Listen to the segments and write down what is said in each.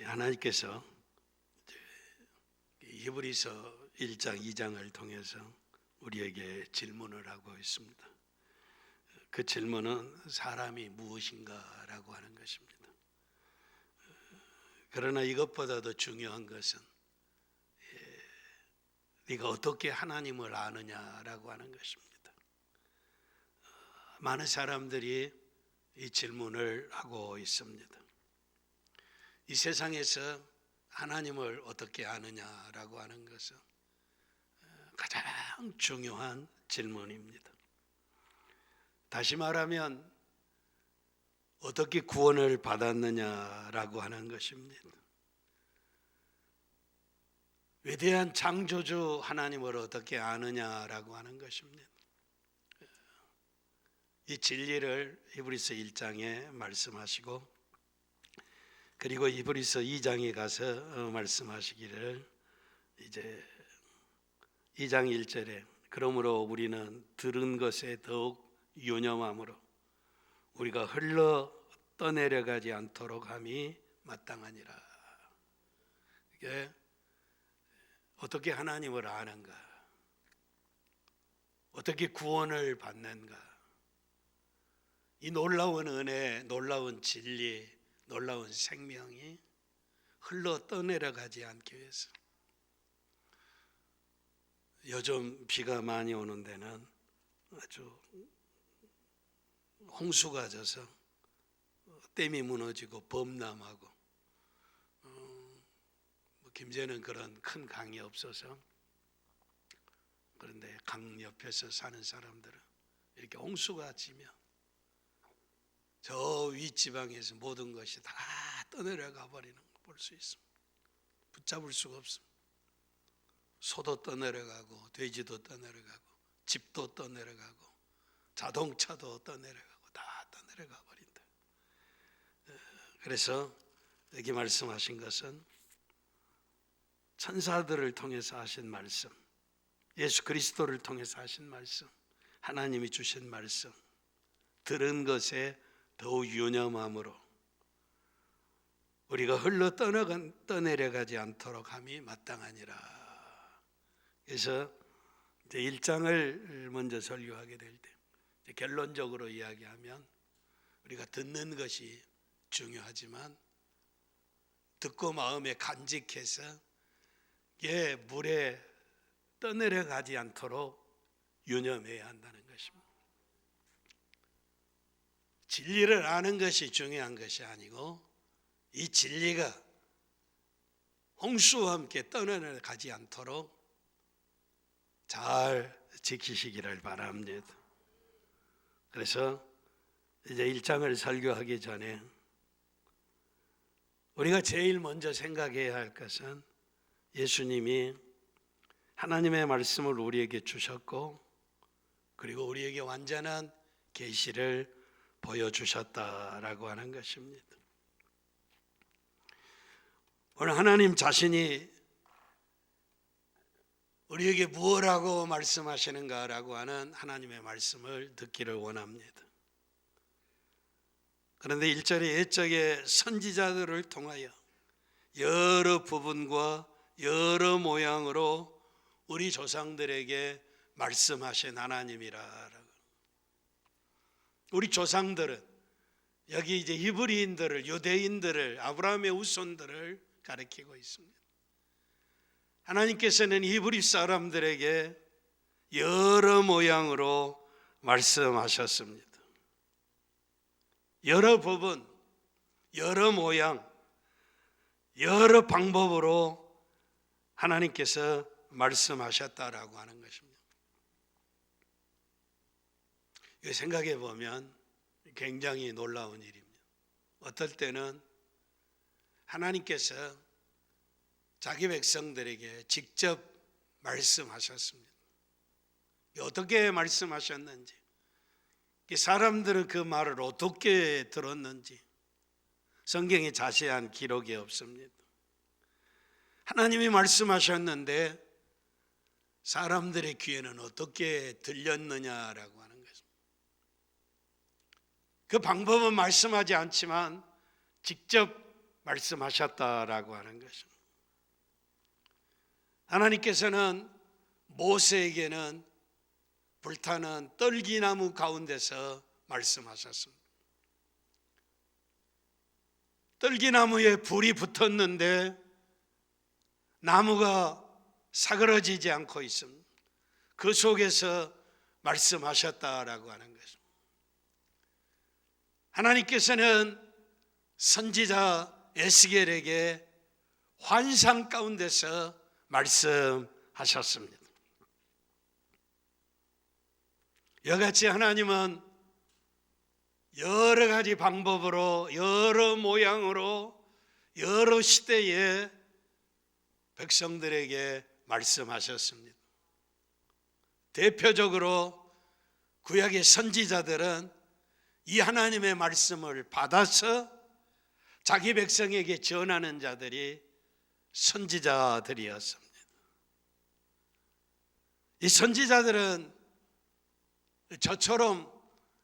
하나님께서 히브리서 1장 2장을 통해서 우리에게 질문을 하고 있습니다. 그 질문은 사람이 무엇인가라고 하는 것입니다. 그러나 이것보다도 중요한 것은 네가 어떻게 하나님을 아느냐라고 하는 것입니다. 많은 사람들이 이 질문을 하고 있습니다. 이 세상에서 하나님을 어떻게 아느냐라고 하는 것은 가장 중요한 질문입니다. 다시 말하면 어떻게 구원을 받았느냐라고 하는 것입니다. 위대한 창조주 하나님을 어떻게 아느냐라고 하는 것입니다. 이 진리를 히브리서 1장에 말씀하시고, 그리고 히브리서 2장에 가서 말씀하시기를, 이제 2장 1절에 그러므로 우리는 들은 것에 더욱 유념함으로 우리가 흘러 떠내려가지 않도록 함이 마땅하니라. 이게 어떻게 하나님을 아는가, 어떻게 구원을 받는가, 이 놀라운 은혜, 놀라운 진리, 놀라운 생명이 흘러 떠내려가지 않기 위해서. 요즘 비가 많이 오는 데는 아주 홍수가 져서 댐이 무너지고 범람하고, 김제는 그런 큰 강이 없어서, 그런데 강 옆에서 사는 사람들은 이렇게 홍수가 지면 저 윗지방에서 모든 것이 다 떠내려가 버리는 거 볼 수 있습니다. 붙잡을 수가 없습니다. 소도 떠내려가고, 돼지도 떠내려가고, 집도 떠내려가고, 자동차도 떠내려가고, 다 떠내려가 버린다. 그래서 여기 말씀하신 것은 천사들을 통해서 하신 말씀, 예수 그리스도를 통해서 하신 말씀, 하나님이 주신 말씀, 들은 것에 더욱 유념함으로 우리가 흘러 떠내려가지 않도록 함이 마땅하니라. 그래서 이제 1장을 먼저 설교하게 될 때, 결론적으로 이야기하면 우리가 듣는 것이 중요하지만 듣고 마음에 간직해서 물에 떠내려가지 않도록 유념해야 한다는 것입니다. 진리를 아는 것이 중요한 것이 아니고, 이 진리가 홍수와 함께 떠내려가지 않도록 잘 지키시기를 바랍니다. 그래서 이제 1장을 설교하기 전에 우리가 제일 먼저 생각해야 할 것은 예수님이 하나님의 말씀을 우리에게 주셨고, 그리고 우리에게 완전한 계시를 보여주셨다라고 하는 것입니다. 오늘 하나님 자신이 우리에게 무엇라고 말씀하시는가라고 하는 하나님의 말씀을 듣기를 원합니다. 그런데 1절에 옛적의 선지자들을 통하여 여러 부분과 여러 모양으로 우리 조상들에게 말씀하신 하나님이라. 우리 조상들은 여기 이제 히브리인들을, 유대인들을, 아브라함의 후손들을 가리키고 있습니다. 하나님께서는 히브리 사람들에게 여러 모양으로 말씀하셨습니다. 여러 부분, 여러 모양, 여러 방법으로 하나님께서 말씀하셨다라고 하는 것입니다. 이거 생각해 보면 굉장히 놀라운 일입니다. 어떨 때는 하나님께서 자기 백성들에게 직접 말씀하셨습니다. 어떻게 말씀하셨는지, 사람들은 그 말을 어떻게 들었는지 성경에 자세한 기록이 없습니다. 하나님이 말씀하셨는데 사람들의 귀에는 어떻게 들렸느냐라고 하는 것입니다. 그 방법은 말씀하지 않지만 직접 말씀하셨다라고 하는 것입니다. 하나님께서는 모세에게는 불타는 떨기나무 가운데서 말씀하셨습니다. 떨기나무에 불이 붙었는데 나무가 사그러지지 않고 있습니다. 그 속에서 말씀하셨다라고 하는 것입니다. 하나님께서는 선지자 에스겔에게 환상 가운데서 말씀하셨습니다. 이같이 하나님은 여러 가지 방법으로, 여러 모양으로, 여러 시대에 백성들에게 말씀하셨습니다. 대표적으로 구약의 선지자들은 이 하나님의 말씀을 받아서 자기 백성에게 전하는 자들이 선지자들이었습니다. 이 선지자들은 저처럼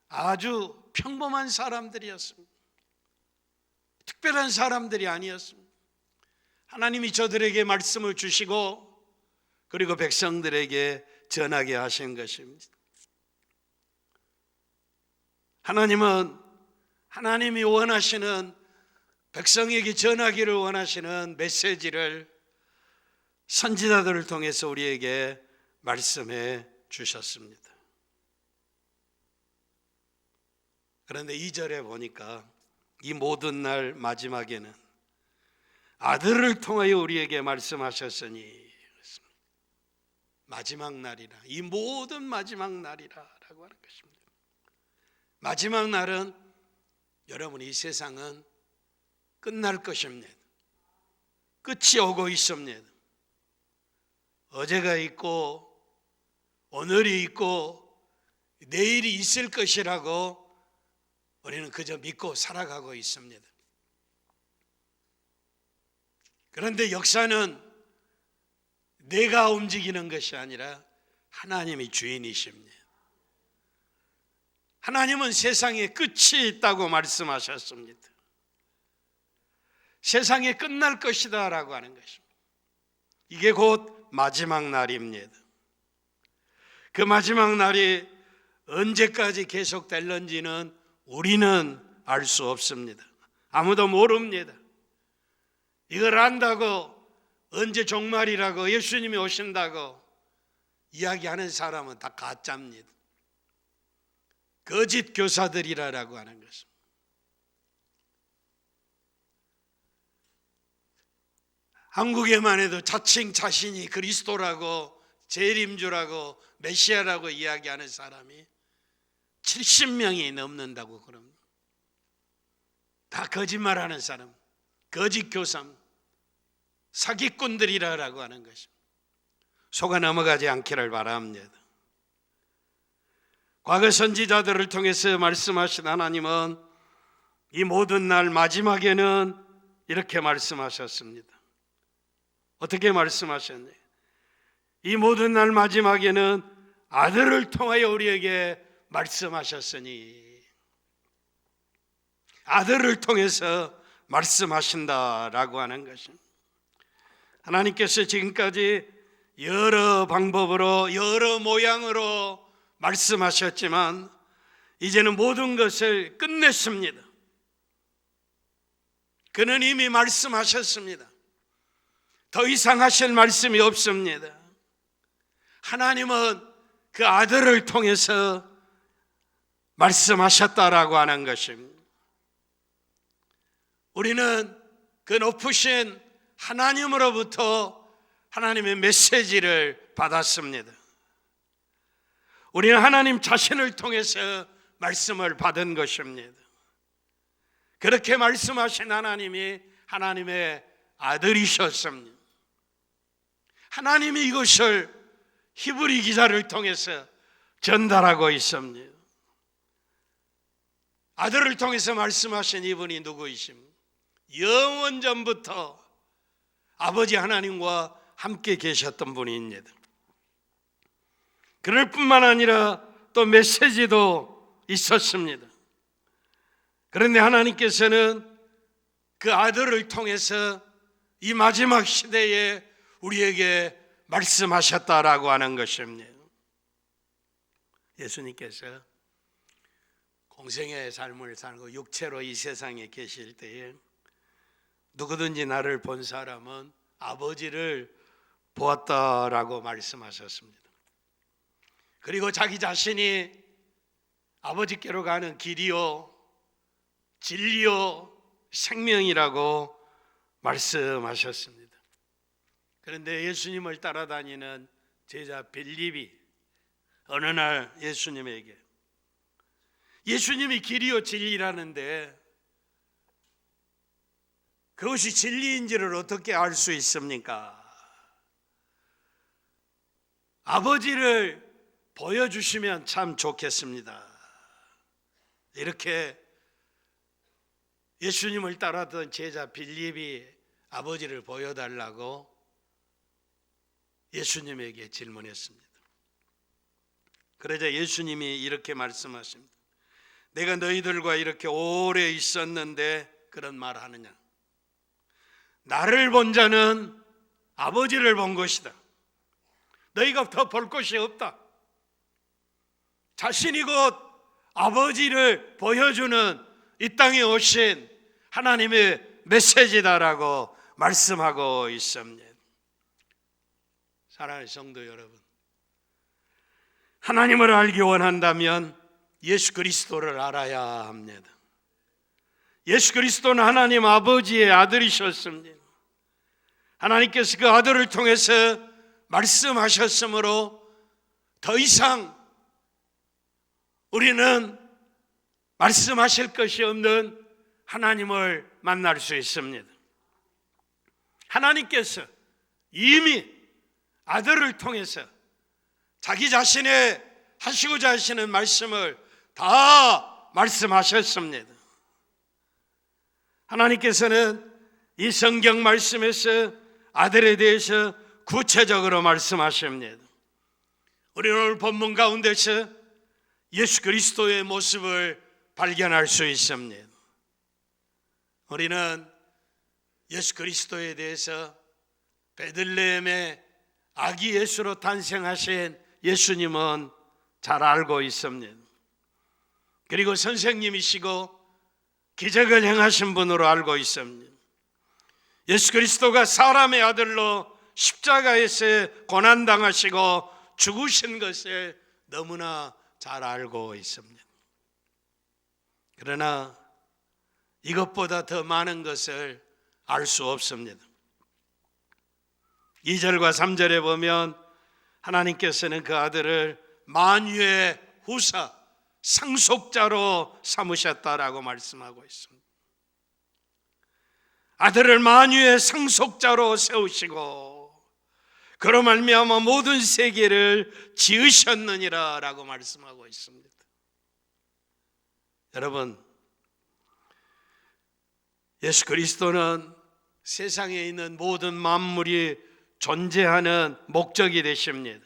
아주 평범한 사람들이었습니다. 특별한 사람들이 아니었습니다. 하나님이 저들에게 말씀을 주시고 그리고 백성들에게 전하게 하신 것입니다. 하나님은 하나님이 원하시는, 백성에게 전하기를 원하시는 메시지를 선지자들을 통해서 우리에게 말씀해 주셨습니다. 그런데 2절에 보니까 이 모든 날 마지막에는 아들을 통하여 우리에게 말씀하셨으니, 마지막 날이라, 이 모든 마지막 날이라라고 하는 것입니다. 마지막 날은 여러분, 이 세상은 끝날 것입니다. 끝이 오고 있습니다. 어제가 있고 오늘이 있고 내일이 있을 것이라고 우리는 그저 믿고 살아가고 있습니다. 그런데 역사는 내가 움직이는 것이 아니라 하나님이 주인이십니다. 하나님은 세상에 끝이 있다고 말씀하셨습니다. 세상에 끝날 것이다 라고 하는 것입니다. 이게 곧 마지막 날입니다. 그 마지막 날이 언제까지 계속될는지는 우리는 알 수 없습니다. 아무도 모릅니다. 이걸 안다고, 언제 종말이라고, 예수님이 오신다고 이야기하는 사람은 다 가짜입니다. 거짓 교사들이라고 하는 것입니다. 한국에만 해도 자칭 자신이 그리스도라고, 재림주라고, 메시아라고 이야기하는 사람이 70명이 넘는다고 그럽니다. 다 거짓말하는 사람, 거짓 교사, 사기꾼들이라고 하는 것입니다. 속아 넘어가지 않기를 바랍니다. 과거 선지자들을 통해서 말씀하신 하나님은 이 모든 날 마지막에는 이렇게 말씀하셨습니다. 어떻게 말씀하셨나요? 이 모든 날 마지막에는 아들을 통하여 우리에게 말씀하셨으니, 아들을 통해서 말씀하신다라고 하는 것입니다. 하나님께서 지금까지 여러 방법으로, 여러 모양으로 말씀하셨지만 이제는 모든 것을 끝냈습니다. 그는 이미 말씀하셨습니다. 더 이상 하실 말씀이 없습니다. 하나님은 그 아들을 통해서 말씀하셨다라고 하는 것입니다. 우리는 그 높으신 하나님으로부터 하나님의 메시지를 받았습니다. 우리는 하나님 자신을 통해서 말씀을 받은 것입니다. 그렇게 말씀하신 하나님이 하나님의 아들이셨습니다. 하나님이 이것을 히브리 기자를 통해서 전달하고 있습니다. 아들을 통해서 말씀하신 이분이 누구이십니까? 영원 전부터 아버지 하나님과 함께 계셨던 분입니다. 그럴 뿐만 아니라 또 메시지도 있었습니다. 그런데 하나님께서는 그 아들을 통해서 이 마지막 시대에 우리에게 말씀하셨다라고 하는 것입니다. 예수님께서 공생의 삶을 살고 육체로 이 세상에 계실 때에 누구든지 나를 본 사람은 아버지를 보았다라고 말씀하셨습니다. 그리고 자기 자신이 아버지께로 가는 길이요 진리요 생명이라고 말씀하셨습니다. 그런데 예수님을 따라다니는 제자 빌립이 어느 날 예수님에게 예수님이 길이요 진리라는데 그것이 진리인지를 어떻게 알 수 있습니까? 아버지를 보여주시면 참 좋겠습니다. 이렇게 예수님을 따랐던 제자 빌립이 아버지를 보여달라고 예수님에게 질문했습니다. 그러자 예수님이 이렇게 말씀하십니다. 내가 너희들과 이렇게 오래 있었는데 그런 말 하느냐? 나를 본 자는 아버지를 본 것이다. 너희가 더 볼 것이 없다. 자신이 곧 아버지를 보여주는 이 땅에 오신 하나님의 메시지다라고 말씀하고 있습니다. 사랑하는 성도 여러분, 하나님을 알기 원한다면 예수 그리스도를 알아야 합니다. 예수 그리스도는 하나님 아버지의 아들이셨습니다. 하나님께서 그 아들을 통해서 말씀하셨으므로 더 이상 우리는 말씀하실 것이 없는 하나님을 만날 수 있습니다. 하나님께서 이미 아들을 통해서 자기 자신의 하시고자 하시는 말씀을 다 말씀하셨습니다. 하나님께서는 이 성경 말씀에서 아들에 대해서 구체적으로 말씀하십니다. 우리는 오늘 본문 가운데서 예수 그리스도의 모습을 발견할 수 있습니다. 우리는 예수 그리스도에 대해서 베들레헴의 아기 예수로 탄생하신 예수님은 잘 알고 있습니다. 그리고 선생님이시고 기적을 행하신 분으로 알고 있습니다. 예수 그리스도가 사람의 아들로 십자가에서 고난당하시고 죽으신 것을 너무나 잘 알고 있습니다. 그러나 이것보다 더 많은 것을 알 수 없습니다. 2절과 3절에 보면 하나님께서는 그 아들을 만유의 후사, 상속자로 삼으셨다라고 말씀하고 있습니다. 아들을 만유의 상속자로 세우시고 그로 말미암아 모든 세계를 지으셨느니라라고 말씀하고 있습니다. 여러분, 예수 그리스도는 세상에 있는 모든 만물이 존재하는 목적이 되십니다.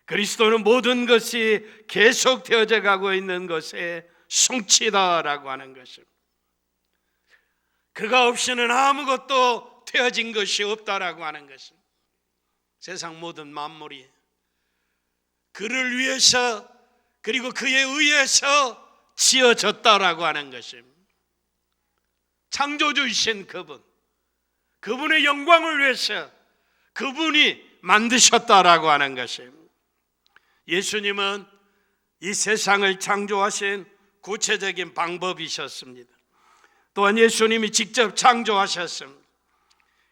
그리스도는 모든 것이 계속되어져 가고 있는 것의 성취다라고 하는 것입니다. 그가 없이는 아무것도 되어진 것이 없다라고 하는 것입니다. 세상 모든 만물이 그를 위해서 그리고 그에 의해서 지어졌다라고 하는 것입니다. 창조주이신 그분의 영광을 위해서 그분이 만드셨다라고 하는 것입니다. 예수님은 이 세상을 창조하신 구체적인 방법이셨습니다. 또한 예수님이 직접 창조하셨습니다.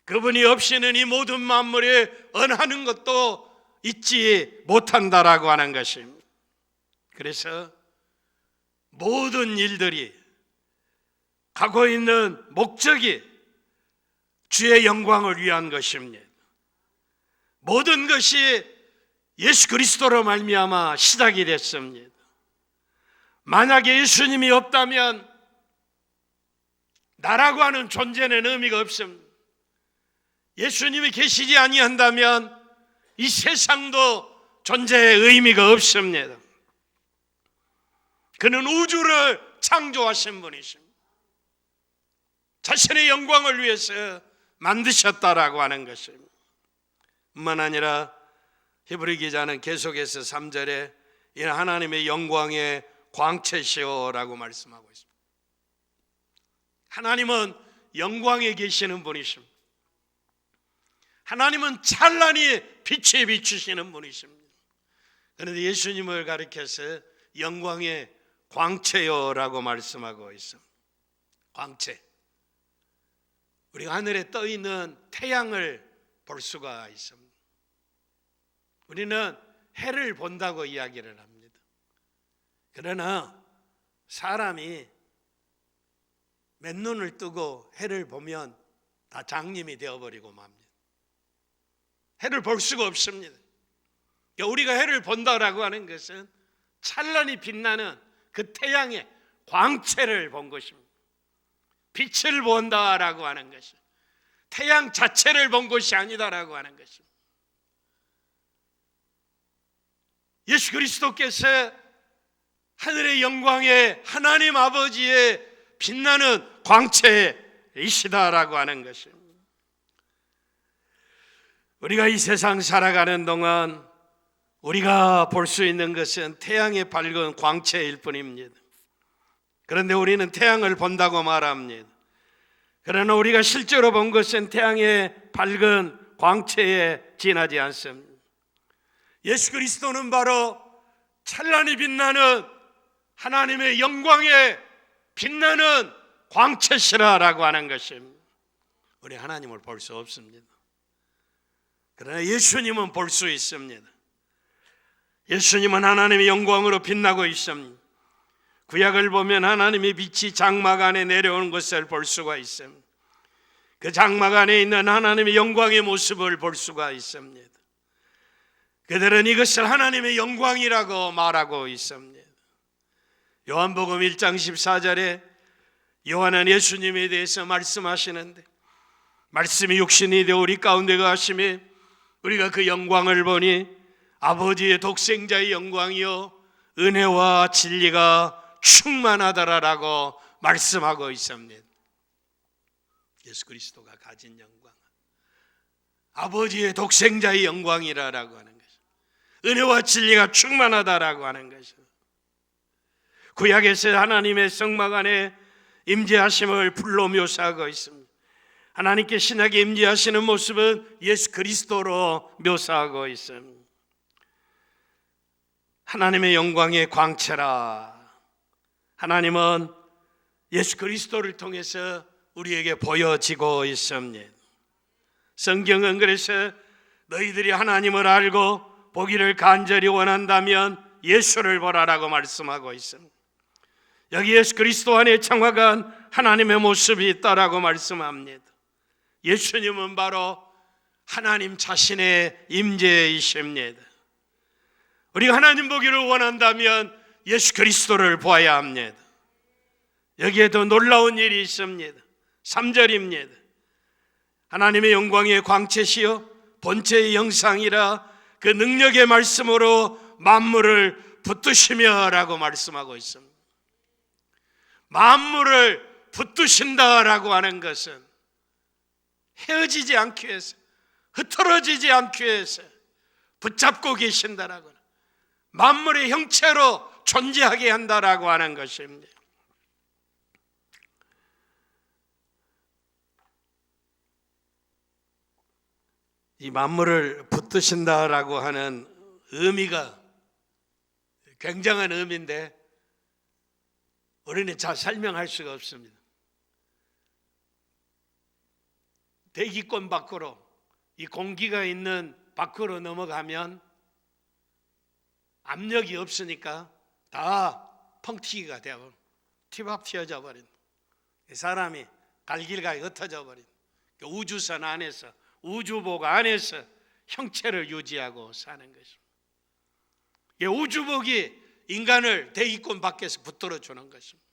그분이 없이는 이 모든 만물에 언하는 것도 있지 못한다라고 하는 것입니다. 그래서 모든 일들이 가고 있는 목적이 주의 영광을 위한 것입니다. 모든 것이 예수 그리스도로 말미암아 시작이 됐습니다. 만약에 예수님이 없다면 나라고 하는 존재는 의미가 없습니다. 예수님이 계시지 아니한다면 이 세상도 존재의 의미가 없습니다. 그는 우주를 창조하신 분이십니다. 자신의 영광을 위해서 만드셨다라고 하는 것입니다. 뿐만 아니라 히브리 기자는 계속해서 3절에 이 하나님의 영광의 광채시오라고 말씀하고 있습니다. 하나님은 영광에 계시는 분이십니다. 하나님은 찬란히 빛에 비추시는 분이십니다. 그런데 예수님을 가리켜서 영광의 광채요라고 말씀하고 있습니다. 광채. 우리가 하늘에 떠 있는 태양을 볼 수가 있습니다. 우리는 해를 본다고 이야기를 합니다. 그러나 사람이 맨눈을 뜨고 해를 보면 다 장님이 되어버리고 맙니다. 해를 볼 수가 없습니다. 우리가 해를 본다라고 하는 것은 찬란히 빛나는 그 태양의 광채를 본 것입니다. 빛을 본다라고 하는 것이 태양 자체를 본 것이 아니다라고 하는 것입니다. 예수 그리스도께서 하늘의 영광에 하나님 아버지의 빛나는 광채이시다라고 하는 것입니다. 우리가 이 세상 살아가는 동안 우리가 볼 수 있는 것은 태양의 밝은 광채일 뿐입니다. 그런데 우리는 태양을 본다고 말합니다. 그러나 우리가 실제로 본 것은 태양의 밝은 광채에 지나지 않습니다. 예수 그리스도는 바로 찬란히 빛나는 하나님의 영광에 빛나는 광채시라라고 하는 것입니다. 우리 하나님을 볼 수 없습니다. 그러나 예수님은 볼 수 있습니다. 예수님은 하나님의 영광으로 빛나고 있습니다. 구약을 보면 하나님의 빛이 장막 안에 내려오는 것을 볼 수가 있습니다. 그 장막 안에 있는 하나님의 영광의 모습을 볼 수가 있습니다. 그들은 이것을 하나님의 영광이라고 말하고 있습니다. 요한복음 1장 14절에 요한은 예수님에 대해서 말씀하시는데 말씀이 육신이 되어 우리 가운데 가심에 우리가 그 영광을 보니 아버지의 독생자의 영광이요 은혜와 진리가 충만하더라라고 말씀하고 있습니다. 예수 그리스도가 가진 영광, 아버지의 독생자의 영광이라고 하는 것입니다. 은혜와 진리가 충만하다라고 하는 것입니다. 구약에서 하나님의 성막 안에 임재하심을 불로 묘사하고 있습니다. 하나님께 신하게 임재하시는 모습은 예수 그리스도로 묘사하고 있습니다. 하나님의 영광의 광채라. 하나님은 예수 그리스도를 통해서 우리에게 보여지고 있습니다. 성경은 그래서 너희들이 하나님을 알고 보기를 간절히 원한다면 예수를 보라라고 말씀하고 있습니다. 여기 예수 그리스도 안에 창화한 하나님의 모습이 있다라고 말씀합니다. 예수님은 바로 하나님 자신의 임재이십니다. 우리가 하나님 보기를 원한다면 예수 그리스도를 보아야 합니다. 여기에도 놀라운 일이 있습니다. 3절입니다. 하나님의 영광의 광채시요 본체의 형상이라 그 능력의 말씀으로 만물을 붙드시며 라고 말씀하고 있습니다. 만물을 붙드신다라고 하는 것은 헤어지지 않기 위해서, 흩어지지 않기 위해서 붙잡고 계신다라고, 만물의 형체로 존재하게 한다라고 하는 것입니다. 이 만물을 붙드신다라고 하는 의미가 굉장한 의미인데 우리는 잘 설명할 수가 없습니다. 대기권 밖으로, 이 공기가 있는 밖으로 넘어가면 압력이 없으니까 다 펑튀기가 되어버린, 튀밥 튀어져 버린, 사람이 갈길가에 흩어져 버린 우주선 안에서, 우주복 안에서 형체를 유지하고 사는 것입니다. 우주복이 인간을 대기권 밖에서 붙들어 주는 것입니다.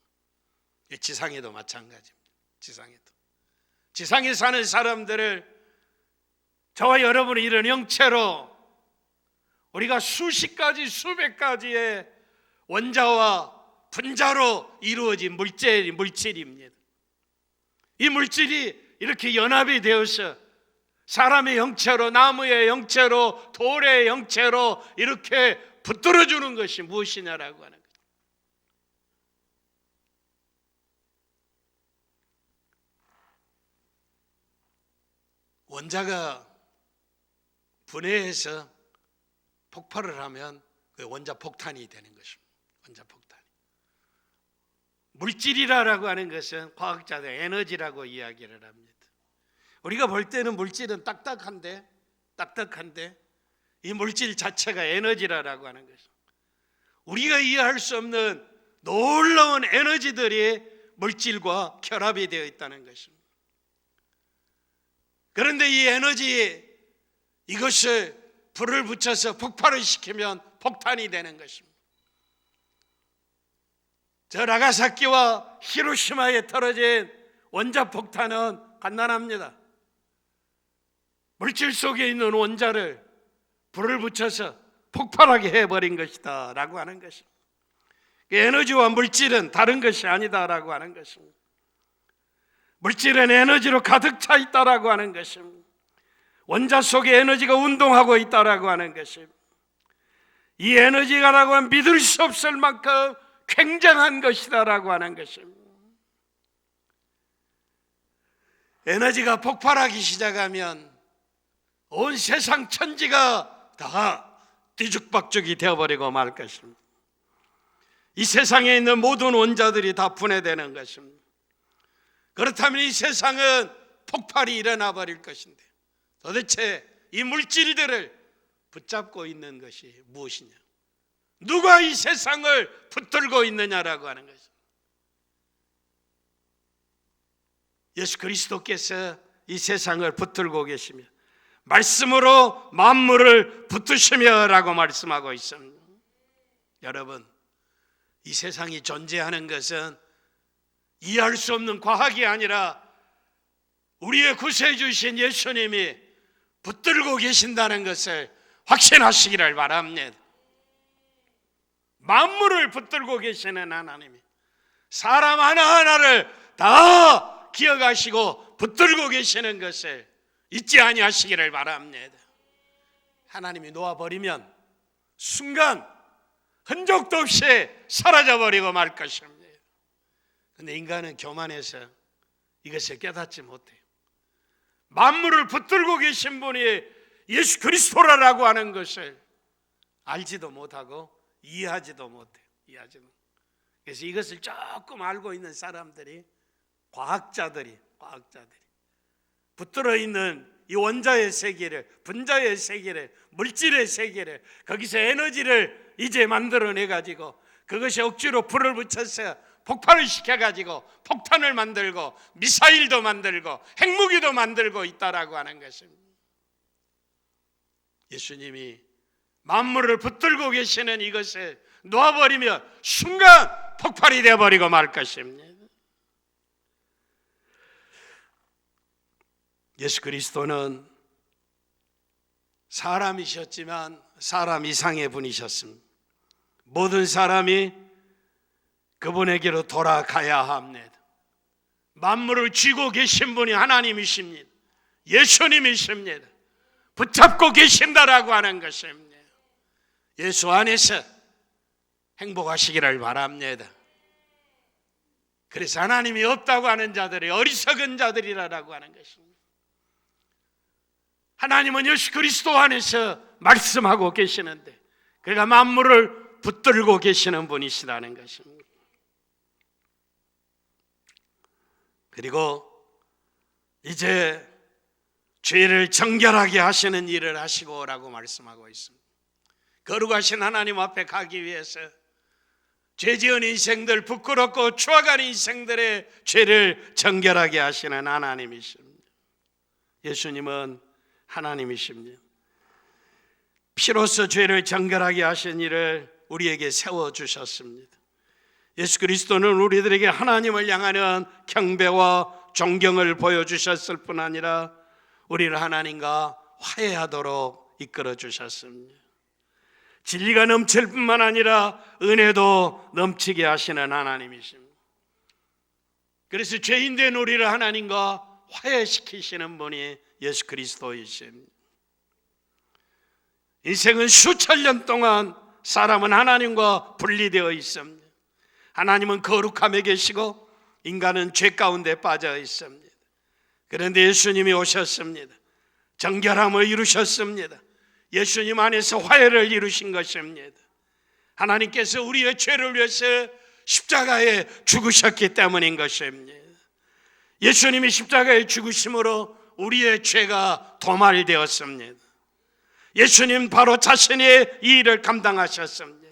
지상에도 마찬가지입니다. 지상에 사는 사람들을, 저와 여러분이 이런 형체로 우리가 수십 가지 수백 가지의 원자와 분자로 이루어진 물질입니다. 이 물질이 이렇게 연합이 되어서 사람의 형체로, 나무의 형체로, 돌의 형체로 이렇게 붙들어주는 것이 무엇이냐라고 하는 거예요. 원자가 분해해서 폭발을 하면 그 원자 폭탄이 되는 것입니다. 원자 폭탄. 물질이라고 하는 것은 과학자들 에너지라고 이야기를 합니다. 우리가 볼 때는 물질은 딱딱한데 이 물질 자체가 에너지라고 하는 것입니다. 우리가 이해할 수 없는 놀라운 에너지들이 물질과 결합이 되어 있다는 것입니다. 그런데 이 에너지, 이것을 불을 붙여서 폭발을 시키면 폭탄이 되는 것입니다. 저 나가사키와 히로시마에 떨어진 원자폭탄은 간단합니다. 물질 속에 있는 원자를 불을 붙여서 폭발하게 해버린 것이다 라고 하는 것입니다. 에너지와 물질은 다른 것이 아니다 라고 하는 것입니다. 물질은 에너지로 가득 차 있다라고 하는 것입니다. 원자 속에 에너지가 운동하고 있다라고 하는 것입니다. 이 에너지가라고 하면 믿을 수 없을 만큼 굉장한 것이다라고 하는 것입니다. 에너지가 폭발하기 시작하면 온 세상 천지가 다 뒤죽박죽이 되어버리고 말 것입니다. 이 세상에 있는 모든 원자들이 다 분해되는 것입니다. 그렇다면 이 세상은 폭발이 일어나 버릴 것인데 도대체 이 물질들을 붙잡고 있는 것이 무엇이냐? 누가 이 세상을 붙들고 있느냐라고 하는 것입니다. 예수 그리스도께서 이 세상을 붙들고 계시며 말씀으로 만물을 붙드시며 라고 말씀하고 있습니다. 여러분, 이 세상이 존재하는 것은 이해할 수 없는 과학이 아니라 우리의 구세해 주신 예수님이 붙들고 계신다는 것을 확신하시기를 바랍니다. 만물을 붙들고 계시는 하나님이 사람 하나하나를 다 기억하시고 붙들고 계시는 것을 잊지 아니하시기를 바랍니다. 하나님이 놓아버리면 순간 흔적도 없이 사라져버리고 말 것입니다. 그런데 인간은 교만해서 이것을 깨닫지 못해요. 만물을 붙들고 계신 분이 예수 그리스도라고 하는 것을 알지도 못하고 이해하지도 못해요. 그래서 이것을 조금 알고 있는 사람들이 과학자들이 붙들어 있는 이 원자의 세계를, 분자의 세계를, 물질의 세계를, 거기서 에너지를 이제 만들어내 가지고 그것이 억지로 불을 붙여서 폭발을 시켜가지고 폭탄을 만들고 미사일도 만들고 핵무기도 만들고 있다라고 하는 것입니다. 예수님이 만물을 붙들고 계시는 이것을 놓아버리면 순간 폭발이 되어버리고 말 것입니다. 예수 그리스도는 사람이셨지만 사람 이상의 분이셨습니다. 모든 사람이 그분에게로 돌아가야 합니다. 만물을 쥐고 계신 분이 하나님이십니다. 예수님이십니다. 붙잡고 계신다라고 하는 것입니다. 예수 안에서 행복하시기를 바랍니다. 그래서 하나님이 없다고 하는 자들이 어리석은 자들이라고 하는 것입니다. 하나님은 예수 그리스도 안에서 말씀하고 계시는데 그가 만물을 붙들고 계시는 분이시라는 것입니다. 그리고 이제 죄를 정결하게 하시는 일을 하시고라고 말씀하고 있습니다. 거룩하신 하나님 앞에 가기 위해서 죄 지은 인생들, 부끄럽고 추악한 인생들의 죄를 정결하게 하시는 하나님이십니다. 예수님은 하나님이십니다. 피로써 죄를 정결하게 하신 일을 우리에게 세워주셨습니다. 예수 그리스도는 우리들에게 하나님을 향하는 경배와 존경을 보여주셨을 뿐 아니라 우리를 하나님과 화해하도록 이끌어 주셨습니다. 진리가 넘칠 뿐만 아니라 은혜도 넘치게 하시는 하나님이십니다. 그래서 죄인된 우리를 하나님과 화해시키시는 분이 예수 그리스도이십니다. 인생은 수천 년 동안 사람은 하나님과 분리되어 있습니다. 하나님은 거룩함에 계시고 인간은 죄 가운데 빠져 있습니다. 그런데 예수님이 오셨습니다. 정결함을 이루셨습니다. 예수님 안에서 화해를 이루신 것입니다. 하나님께서 우리의 죄를 위해서 십자가에 죽으셨기 때문인 것입니다. 예수님이 십자가에 죽으심으로 우리의 죄가 도말되었습니다. 예수님 바로 자신이 이 일을 감당하셨습니다.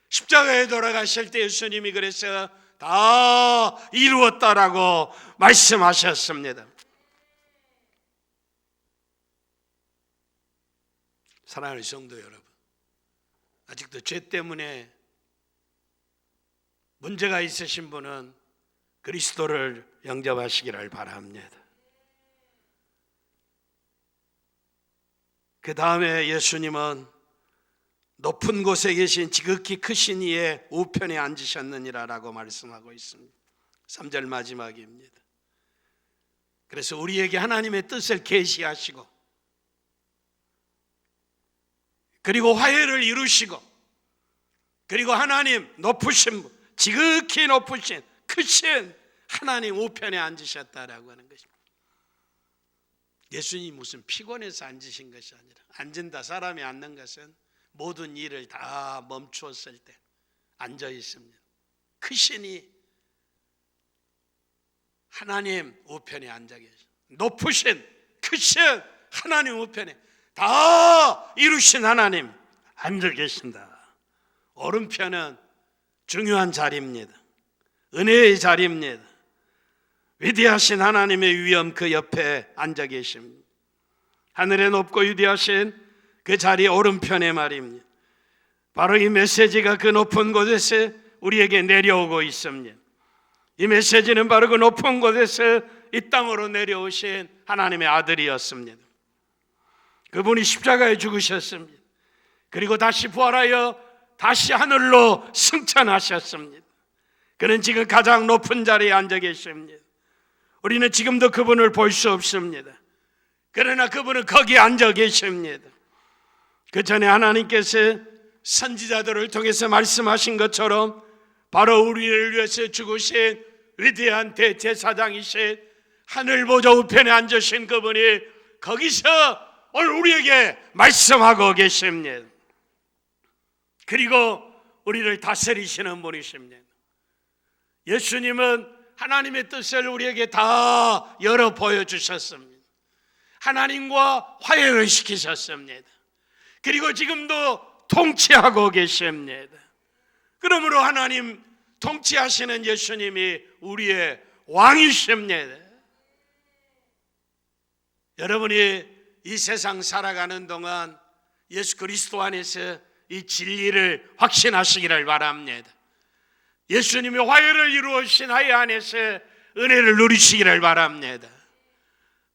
십자가에 돌아가실 때 예수님이 그래서 다 이루었다라고 말씀하셨습니다. 사랑하는 성도 여러분, 아직도 죄 때문에 문제가 있으신 분은 그리스도를 영접하시기를 바랍니다. 그 다음에 예수님은 높은 곳에 계신 지극히 크신 이의 우편에 앉으셨느니라라고 말씀하고 있습니다. 3절 마지막입니다. 그래서 우리에게 하나님의 뜻을 계시하시고 그리고 화해를 이루시고 그리고 하나님 높으신 분, 지극히 높으신 크신 하나님 우편에 앉으셨다라고 하는 것입니다. 예수님이 무슨 피곤해서 앉으신 것이 아니라 앉은다 사람이 앉는 것은 모든 일을 다 멈추었을 때 앉아 있습니다. 크시니 하나님 우편에 앉아 계십니다. 높으신 크신 하나님 우편에 다 이루신 하나님 앉아 계신다. 오른편은 중요한 자리입니다. 은혜의 자리입니다. 위대하신 하나님의 위엄 그 옆에 앉아 계십니다. 하늘에 높고 위대하신 그 자리 오른편에 말입니다. 바로 이 메시지가 그 높은 곳에서 우리에게 내려오고 있습니다. 이 메시지는 바로 그 높은 곳에서 이 땅으로 내려오신 하나님의 아들이었습니다. 그분이 십자가에 죽으셨습니다. 그리고 다시 부활하여 다시 하늘로 승천하셨습니다. 그는 지금 가장 높은 자리에 앉아 계십니다. 우리는 지금도 그분을 볼 수 없습니다. 그러나 그분은 거기에 앉아 계십니다. 그 전에 하나님께서 선지자들을 통해서 말씀하신 것처럼 바로 우리를 위해서 죽으신 위대한 대제사장이신 하늘 보좌 우편에 앉으신 그분이 거기서 오늘 우리에게 말씀하고 계십니다. 그리고 우리를 다스리시는 분이십니다. 예수님은 하나님의 뜻을 우리에게 다 열어 보여주셨습니다. 하나님과 화해를 시키셨습니다. 그리고 지금도 통치하고 계십니다. 그러므로 하나님 통치하시는 예수님이 우리의 왕이십니다. 여러분이 이 세상 살아가는 동안 예수 그리스도 안에서 이 진리를 확신하시기를 바랍니다. 예수님이 화해를 이루신 화해 안에서 은혜를 누리시기를 바랍니다.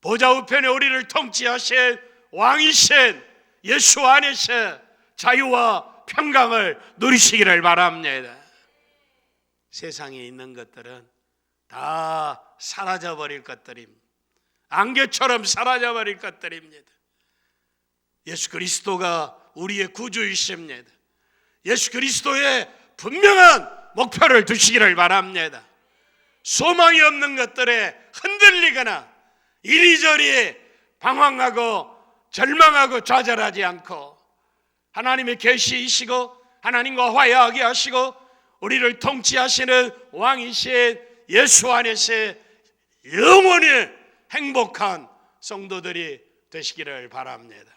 보좌 우편에 우리를 통치하신 왕이신 예수 안에서 자유와 평강을 누리시기를 바랍니다. 세상에 있는 것들은 다 사라져버릴 것들입니다. 안개처럼 사라져버릴 것들입니다. 예수 그리스도가 우리의 구주이십니다. 예수 그리스도의 분명한 목표를 두시기를 바랍니다. 소망이 없는 것들에 흔들리거나 이리저리 방황하고 절망하고 좌절하지 않고 하나님의 계시이시고 하나님과 화해하게 하시고 우리를 통치하시는 왕이신 예수 안에서 영원히 행복한 성도들이 되시기를 바랍니다.